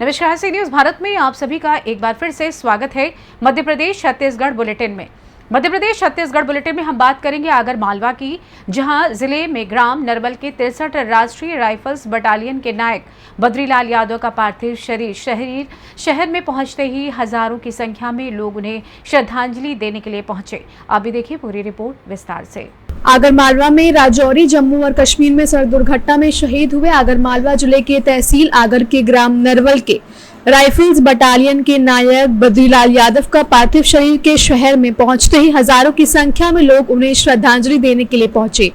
नमस्कार, सी न्यूज़ भारत में आप सभी का एक बार फिर से स्वागत है। मध्य प्रदेश छत्तीसगढ़ बुलेटिन में हम बात करेंगे आगर मालवा की, जहां जिले में ग्राम नरवल के 63 राष्ट्रीय राइफल्स बटालियन के नायक बद्रीलाल यादव का पार्थिव शरीर शहर में पहुंचते ही हजारों की संख्या में लोग उन्हें श्रद्धांजलि देने के लिए पहुंचे। आप भी देखिए पूरी रिपोर्ट विस्तार से। आगरमालवा में राजौरी जम्मू और कश्मीर में सड़क दुर्घटना में शहीद हुए आगरमालवा जिले के तहसील आगर के ग्राम नरवल के राइफल्स बटालियन के नायक बद्रीलाल यादव का पार्थिव शरीर के शहर में पहुंचते ही हजारों की संख्या में लोग उन्हें श्रद्धांजलि देने के लिए पहुंचे।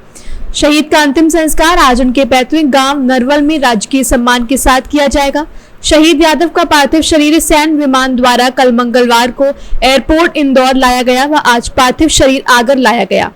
शहीद का अंतिम संस्कार आज उनके पैतृक गांव नरवल में राजकीय सम्मान के साथ किया जाएगा। शहीद यादव का पार्थिव शरीर सैन्य विमान द्वारा कल मंगलवार को एयरपोर्ट इंदौर लाया गया व आज पार्थिव शरीर आगर लाया गया।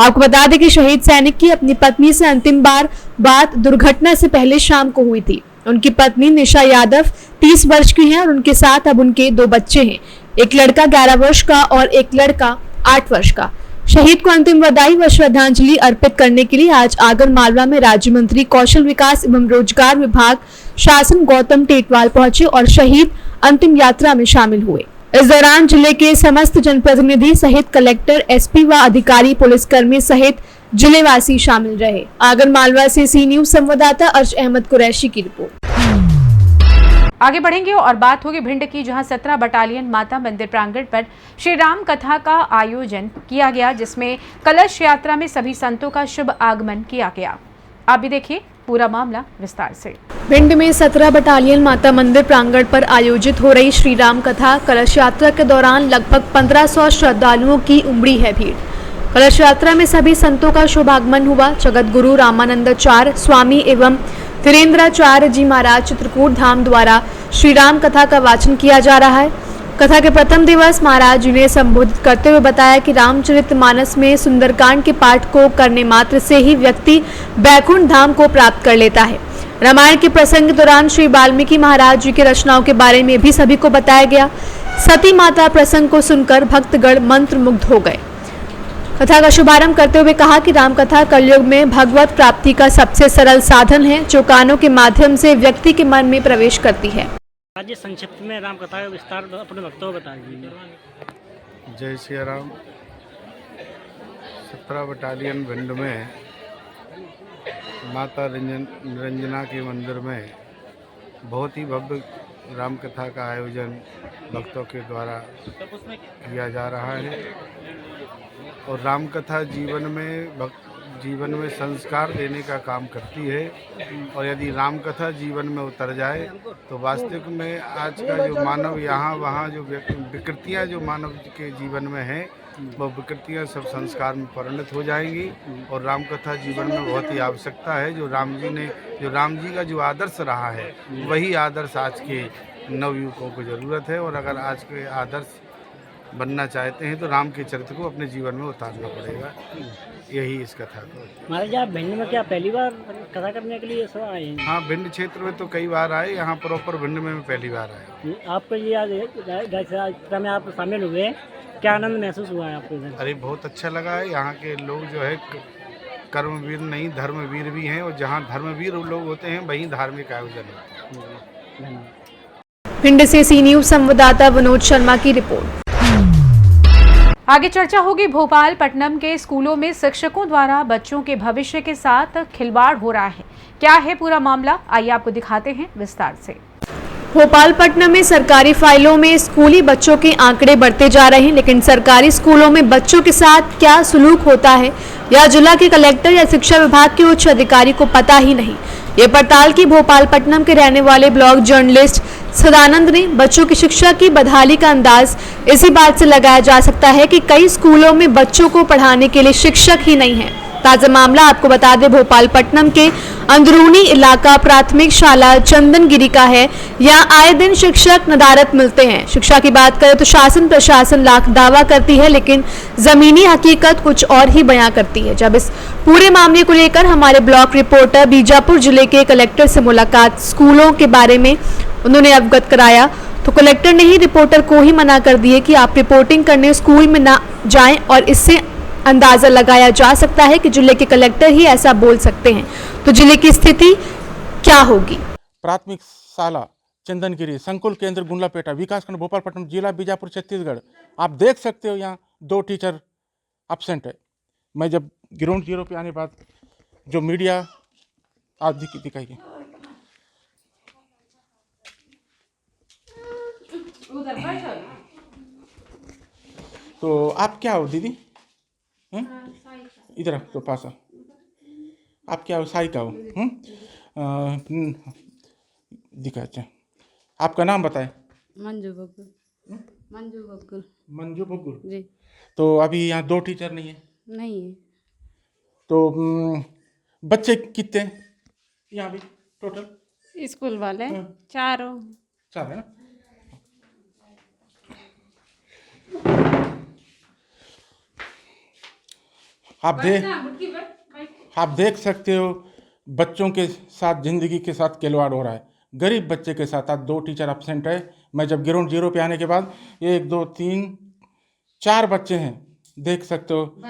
आपको बता दें कि शहीद सैनिक की अपनी पत्नी से अंतिम बात दुर्घटना से पहले शाम को हुई थी। उनकी पत्नी निशा यादव 30 वर्ष की हैं और उनके साथ अब उनके 2 बच्चे हैं, एक लड़का 11 वर्ष का और एक लड़का 8 वर्ष का। शहीद को अंतिम बधाई व श्रद्धांजलि अर्पित करने के लिए आज आगर मालवा में राज्य मंत्री कौशल विकास एवं रोजगार विभाग शासन गौतम टेटवाल पहुंचे और शहीद अंतिम यात्रा में शामिल हुए। इस दौरान जिले के समस्त जनप्रतिनिधि सहित कलेक्टर, एसपी व अधिकारी, पुलिसकर्मी सहित जिलेवासी शामिल रहे। आगर मालवा से सी न्यूज़ संवाददाता अर्श अहमद कुरैशी की रिपोर्ट। आगे बढ़ेंगे और बात होगी भिंड की, जहां 17 बटालियन माता मंदिर प्रांगण पर श्री राम कथा का आयोजन किया गया, जिसमें कलश यात्रा में सभी संतों का शुभ आगमन किया गया। आप भी देखिए पूरा मामला विस्तार से। भिंड में 17 बटालियन माता मंदिर प्रांगण पर आयोजित हो रही श्री राम कथा कलश यात्रा के दौरान लगभग 1500 श्रद्धालुओं की उमड़ी है भीड़। कलश यात्रा में सभी संतों का शुभागमन हुआ। जगत गुरु रामानंदाचार्य स्वामी एवं धीरेन्द्राचार्य जी महाराज चित्रकूट धाम द्वारा श्री राम कथा का वाचन किया जा रहा है। कथा के प्रथम दिवस महाराज जी ने संबोधित करते हुए बताया कि रामचरितमानस में सुंदरकांड के पाठ को करने मात्र से ही व्यक्ति बैकुंठ धाम को प्राप्त कर लेता है। रामायण के प्रसंग के दौरान श्री वाल्मीकि महाराज जी के रचनाओं के बारे में भी सभी को बताया गया। सती माता प्रसंग को सुनकर भक्तगण मंत्र मुग्ध हो गए। कथा का शुभारंभ करते हुए कहा कि राम कथा कलयुग में भगवत प्राप्ति का सबसे सरल साधन है, जो कानों के माध्यम से व्यक्ति के मन में प्रवेश करती है। आज संक्षिप्त में राम कथा का विस्तार अपने भक्तों को बता दीजिए। जय श्री राम। 17 बटालियन भिंड में माता निरंजना के मंदिर में बहुत ही भव्य राम कथा का आयोजन भक्तों के द्वारा किया जा रहा है। और राम कथा जीवन में संस्कार देने का काम करती है। और यदि राम कथा जीवन में उतर जाए तो वास्तविक में आज का जो मानव यहाँ वहाँ जो विकृतियाँ जो मानव के जीवन में हैं, वो विकृतियाँ सब संस्कार में परिणत हो जाएंगी। और राम कथा जीवन में बहुत ही आवश्यकता है। जो राम जी का जो आदर्श रहा है, वही आदर्श आज के नवयुवकों को ज़रूरत है। और अगर आज के आदर्श बनना चाहते हैं तो राम के चरित्र को अपने जीवन में उतारना पड़ेगा। यही इस कथा को। महाराज आप भिंड में क्या पहली बार कथा करने के लिए आए हैं? हाँ, भिंड क्षेत्र में तो कई बार आए, यहाँ प्रॉपर भिंड में पहली बार आया। आपको ये यात्रा में आप शामिल हुए, क्या आनंद महसूस हुआ है आपको? अरे बहुत अच्छा लगा है। यहाँ के लोग जो है कर्मवीर नहीं धर्मवीर भी हैं, और जहाँ धर्मवीर लोग होते हैं वहीं धार्मिक आयोजन होता है। भिंड से सी न्यूज़ संवाददाता विनोद शर्मा की रिपोर्ट। आगे चर्चा होगी भोपालपट्टनम के स्कूलों में शिक्षकों द्वारा बच्चों के भविष्य के साथ खिलवाड़ हो रहा है। क्या है पूरा मामला, आइए आपको दिखाते हैं विस्तार से। भोपालपट्टनम में सरकारी फाइलों में स्कूली बच्चों के आंकड़े बढ़ते जा रहे हैं, लेकिन सरकारी स्कूलों में बच्चों के साथ क्या सलूक होता है या जिला के कलेक्टर या शिक्षा विभाग के उच्च अधिकारी को पता ही नहीं। ये पड़ताल की भोपालपट्टनम के रहने वाले ब्लॉग जर्नलिस्ट सदानंद ने। बच्चों की शिक्षा की बदहाली का अंदाज इसी बात से लगाया जा सकता है कि कई स्कूलों में बच्चों को पढ़ाने के लिए शिक्षक ही नहीं है। ताजा मामला आपको बता दें, भोपालपट्टनम के अंदरूनी इलाका प्राथमिक शाला चंदनगिरी का है। यहाँ आए दिन शिक्षक नदारत मिलते हैं। शिक्षा की बात करें तो शासन प्रशासन लाख दावा करती है, लेकिन जमीनी हकीकत कुछ और ही बयां करती है। जब इस पूरे मामले को लेकर हमारे ब्लॉक रिपोर्टर बीजापुर जिले के कलेक्टर से मुलाकात स्कूलों के बारे में उन्होंने अवगत कराया, तो कलेक्टर ने ही रिपोर्टर को ही मना कर दिए कि आप रिपोर्टिंग करने स्कूल में ना जाएं, और इससे अंदाजा लगाया जा सकता है कि जिले के कलेक्टर ही ऐसा बोल सकते हैं। तो जिले की स्थिति क्या होगी? प्राथमिक शाला चंदनगिरी, संकुल केंद्र गुंडलापेटा, विकासखंड भोपालपट्टनम, जिला बीजापुर, छत्तीसगढ़। आप देख सकते हो यहाँ 2 टीचर एब्सेंट है। मैं जब ग्राउंड जीरो पे आने बाद जो मीडिया आप दिखाइए, तो आप क्या हो दीदी? इधर तो पास आओ। आप क्या हो? साई का हो? दिखा। अच्छा, आपका नाम बताएं। मंजू बकुल। मंजू बकुल। मंजू बकुल जी। तो अभी यहाँ 2 टीचर नहीं है, नहीं है। तो बच्चे कितने हैं यहाँ भी टोटल? स्कूल वाले हाँ। 4 है ना? आप देख सकते हो बच्चों के साथ, जिंदगी के साथ खिलवाड़ हो रहा है। गरीब बच्चे के साथ आज 2 टीचर एब्सेंट है। मैं जब ग्राउंड जीरो पे आने के बाद 1 2 3 4 बच्चे हैं, देख सकते हो।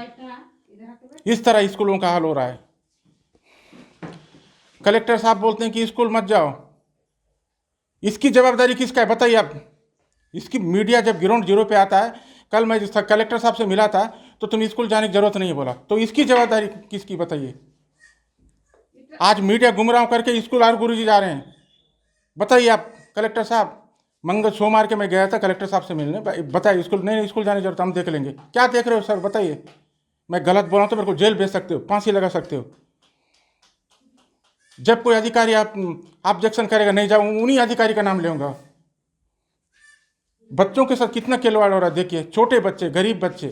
इस तरह स्कूलों का हाल हो रहा है। कलेक्टर साहब बोलते हैं कि स्कूल मत जाओ। इसकी जवाबदारी किसका है बताइए आप? इसकी मीडिया जब ग्राउंड जीरो पे आता है, कल मैं कलेक्टर साहब से मिला था तो तुम स्कूल जाने की जरूरत नहीं है बोला, तो इसकी जवाबदारी किसकी बताइए? आज मीडिया गुमराह करके स्कूल और गुरुजी जा रहे हैं। बताइए आप कलेक्टर साहब। मंगल सोमवार के मैं गया था कलेक्टर साहब से मिलने, बताइए स्कूल नहीं, स्कूल जाने की जरूरत, हम देख लेंगे। क्या देख रहे हो सर बताइए? मैं गलत बोला हूं तो मेरे को जेल भेज सकते हो, फांसी लगा सकते हो। जब कोई अधिकारी आप ऑब्जेक्शन करेगा नहीं जाऊं, उन्हीं अधिकारी का नाम लेऊंगा। बच्चों के साथ कितना खिलवाड़ हो रहा है देखिए, छोटे बच्चे, गरीब बच्चे।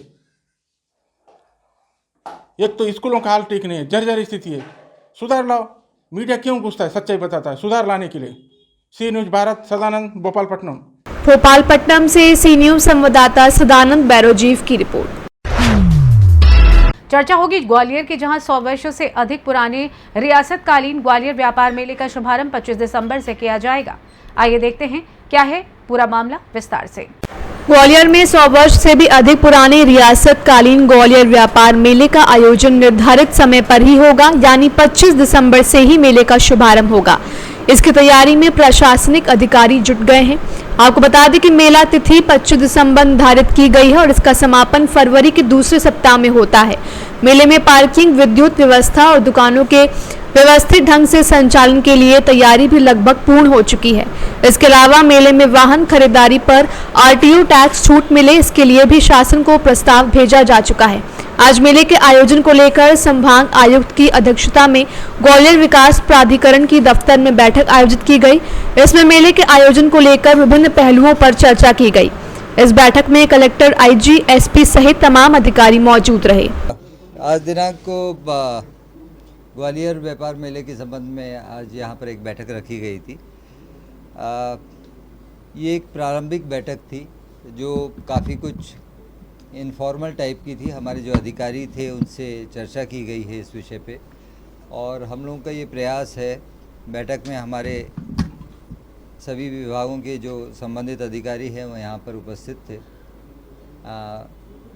एक तो स्कूलों का हाल ठीक नहीं है, जर्जर स्थिति है। सुधार लाओ। मीडिया क्यों घुसता है? सच्चाई बताता है सुधार लाने के लिए। सी न्यूज भारत, सदानंद, भोपालपट्टनम। भोपालपट्टनम से सी न्यूज संवाददाता सदानंद बैरोजीव की रिपोर्ट। चर्चा होगी ग्वालियर की, जहां 100 वर्षों से अधिक पुराने रियासतकालीन ग्वालियर व्यापार मेले का शुभारंभ 25 दिसंबर से किया जाएगा। आइए देखते हैं क्या है पूरा मामला विस्तार से। ग्वालियर में 100 वर्ष से भी अधिक पुराने रियासतकालीन ग्वालियर व्यापार मेले का आयोजन निर्धारित समय पर ही होगा, यानी 25 दिसंबर से ही मेले का शुभारंभ होगा। इसकी तैयारी में प्रशासनिक अधिकारी जुट गए हैं। आपको बता दें कि मेला तिथि 25 दिसंबर निर्धारित की गई है और इसका समापन फरवरी के दूसरे सप्ताह में होता है। मेले में पार्किंग, विद्युत व्यवस्था और दुकानों के व्यवस्थित ढंग से संचालन के लिए तैयारी भी लगभग पूर्ण हो चुकी है। इसके अलावा मेले में वाहन खरीदारी पर आरटीओ टैक्स छूट मिले, इसके लिए भी शासन को प्रस्ताव भेजा जा चुका है। आज मेले के आयोजन को लेकर संभाग आयुक्त की अध्यक्षता में ग्वालियर विकास प्राधिकरण की दफ्तर में बैठक आयोजित की गई। इसमें मेले के आयोजन को लेकर विभिन्न पहलुओं पर चर्चा की गई। इस बैठक में कलेक्टर, आईजी, एसपी सहित तमाम अधिकारी मौजूद रहे। आज दिनांक को ग्वालियर व्यापार मेले के संबंध में आज यहाँ पर एक बैठक रखी गई थी। ये एक प्रारंभिक बैठक थी जो काफ़ी कुछ इनफॉर्मल टाइप की थी। हमारे जो अधिकारी थे उनसे चर्चा की गई है इस विषय पे, और हम लोगों का ये प्रयास है, बैठक में हमारे सभी विभागों के जो संबंधित अधिकारी हैं वो यहाँ पर उपस्थित थे।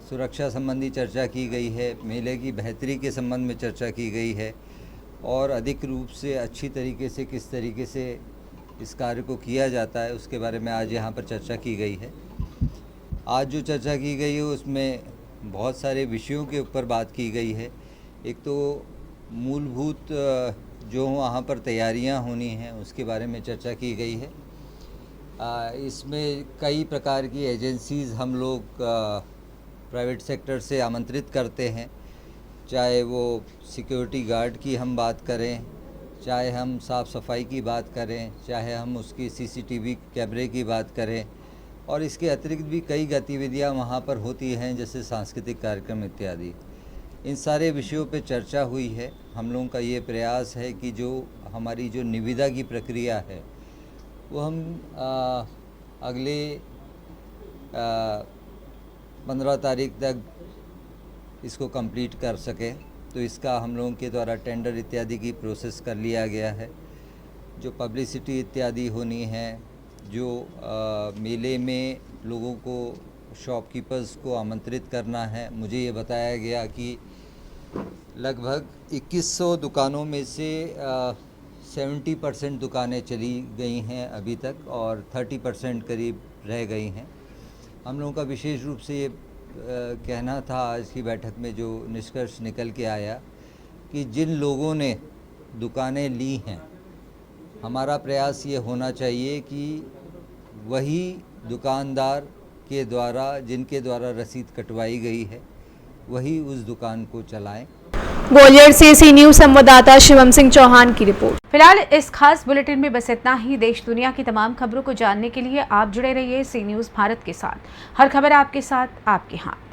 सुरक्षा संबंधी चर्चा की गई है, मेले की बेहतरी के संबंध में चर्चा की गई है, और अधिक रूप से अच्छी तरीके से किस तरीके से इस कार्य को किया जाता है उसके बारे में आज यहाँ पर चर्चा की गई है। आज जो चर्चा की गई है उसमें बहुत सारे विषयों के ऊपर बात की गई है। एक तो मूलभूत जो वहाँ पर तैयारियाँ होनी हैं उसके बारे में चर्चा की गई है। इसमें कई प्रकार की एजेंसीज़ हम लोग प्राइवेट सेक्टर से आमंत्रित करते हैं, चाहे वो सिक्योरिटी गार्ड की हम बात करें, चाहे हम साफ़ सफाई की बात करें, चाहे हम उसकी सीसीटीवी कैमरे की बात करें, और इसके अतिरिक्त भी कई गतिविधियां वहां पर होती हैं जैसे सांस्कृतिक कार्यक्रम इत्यादि। इन सारे विषयों पे चर्चा हुई है। हम लोगों का ये प्रयास है कि जो हमारी जो निविदा की प्रक्रिया है वो हम अगले 15 तारीख तक इसको कंप्लीट कर सकें। तो इसका हम लोगों के द्वारा टेंडर इत्यादि की प्रोसेस कर लिया गया है। जो पब्लिसिटी इत्यादि होनी है, जो मेले में लोगों को, शॉपकीपर्स को आमंत्रित करना है, मुझे ये बताया गया कि लगभग 2100 दुकानों में से 70% दुकानें चली गई हैं अभी तक और 30% करीब रह गई हैं। हम लोगों का विशेष रूप से ये कहना था आज की बैठक में, जो निष्कर्ष निकल के आया कि जिन लोगों ने दुकानें ली हैं, हमारा प्रयास ये होना चाहिए कि वही दुकानदार के द्वारा, जिनके द्वारा रसीद कटवाई गई है, वही उस दुकान को चलाएं। ग्वालियर से सी न्यूज संवाददाता शिवम सिंह चौहान की रिपोर्ट। फिलहाल इस खास बुलेटिन में बस इतना ही। देश दुनिया की तमाम खबरों को जानने के लिए आप जुड़े रहिए सी न्यूज भारत के साथ। हर खबर आपके साथ, आपके हाथ।